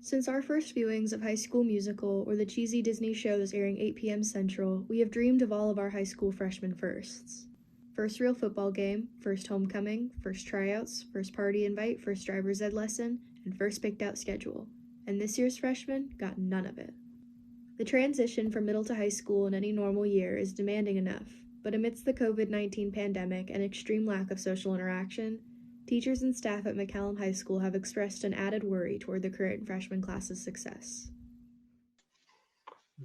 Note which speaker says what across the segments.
Speaker 1: Since our first viewings of High School Musical or the cheesy Disney shows airing 8 p.m. Central, we have dreamed of all of our high school freshman firsts. First real football game, first homecoming, first tryouts, first party invite, first driver's ed lesson, and first picked out schedule. And this year's freshmen got none of it. The transition from middle to high school in any normal year is demanding enough, but amidst the COVID-19 pandemic and extreme lack of social interaction, teachers and staff at McCallum High School have expressed an added worry toward the current freshman class's success.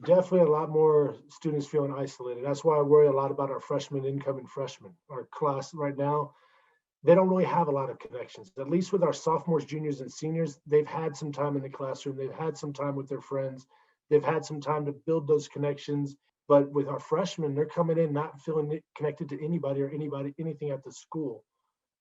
Speaker 2: Definitely a lot more students feeling isolated. That's why I worry a lot about our incoming freshmen. Our class right now, they don't really have a lot of connections. At least with our sophomores, juniors, and seniors, they've had some time in the classroom. They've had some time with their friends. They've had some time to build those connections. But with our freshmen, they're coming in not feeling connected to anybody or anything at the school.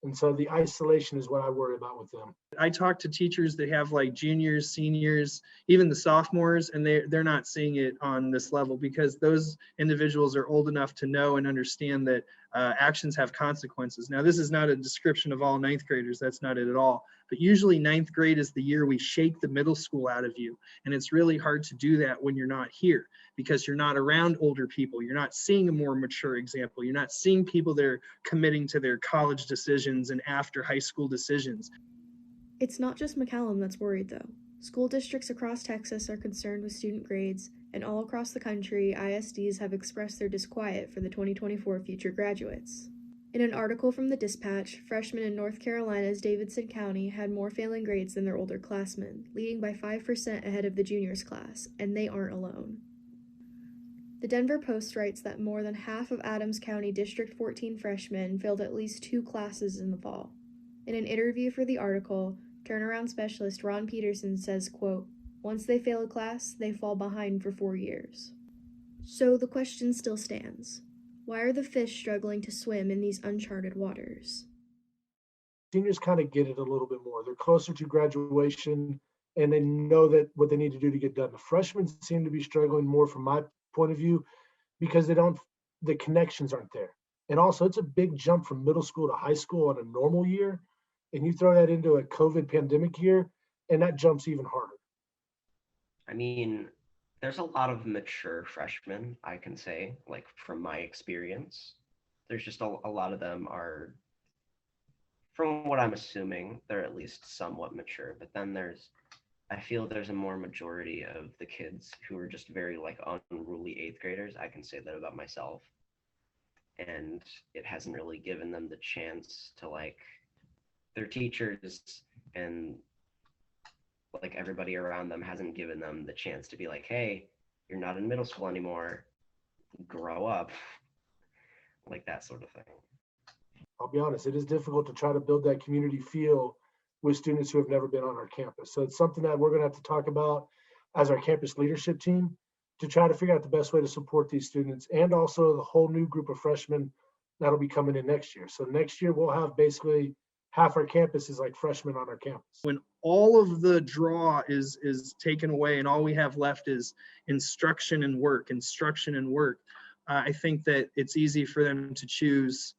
Speaker 2: And so the isolation is what I worry about with them.
Speaker 3: I talk to teachers that have like juniors, seniors, even the sophomores, and they're not seeing it on this level because those individuals are old enough to know and understand that actions have consequences. Now, this is not a description of all ninth graders. That's not it at all. But usually ninth grade is the year we shake the middle school out of you. And it's really hard to do that when you're not here because you're not around older people. You're not seeing a more mature example. You're not seeing people that are committing to their college decisions and after high school decisions.
Speaker 1: It's not just McCallum that's worried, though. School districts across Texas are concerned with student grades, and all across the country, ISDs have expressed their disquiet for the 2024 future graduates. In an article from the Dispatch, freshmen in North Carolina's Davidson County had more failing grades than their older classmen, leading by 5% ahead of the juniors class, and they aren't alone. The Denver Post writes that more than half of Adams County District 14 freshmen failed at least 2 classes in the fall. In an interview for the article, turnaround specialist Ron Peterson says, quote, "Once they fail a class, they fall behind for 4 years." So the question still stands. Why are the fish struggling to swim in these uncharted waters?
Speaker 2: Seniors kind of get it a little bit more. They're closer to graduation and they know that what they need to do to get done. The freshmen seem to be struggling more from my point of view because the connections aren't there. And also it's a big jump from middle school to high school on a normal year. And you throw that into a COVID pandemic year and that jumps even harder.
Speaker 4: I mean, there's a lot of mature freshmen, I can say, like from my experience. There's just a lot of them are, from what I'm assuming, they're at least somewhat mature. But then I feel there's a more majority of the kids who are just very like unruly eighth graders. I can say that about myself. And it hasn't really given them the chance to like their teachers and like everybody around them hasn't given them the chance to be like, hey, you're not in middle school anymore, grow up, like that sort of thing.
Speaker 2: I'll be honest, it is difficult to try to build that community feel with students who have never been on our campus. So it's something that we're going to have to talk about as our campus leadership team to try to figure out the best way to support these students and also the whole new group of freshmen that'll be coming in next year. So next year we'll have basically half our campus is like freshmen on our campus.
Speaker 3: When all of the draw is taken away and all we have left is instruction and work, I think that it's easy for them to choose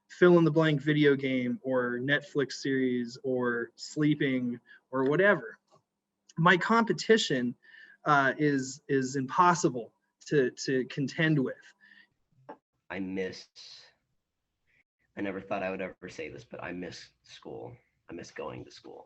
Speaker 3: fill in the blank video game or Netflix series or sleeping or whatever. My competition is impossible to contend with.
Speaker 4: I never thought I would ever say this, but I miss school. I miss going to school.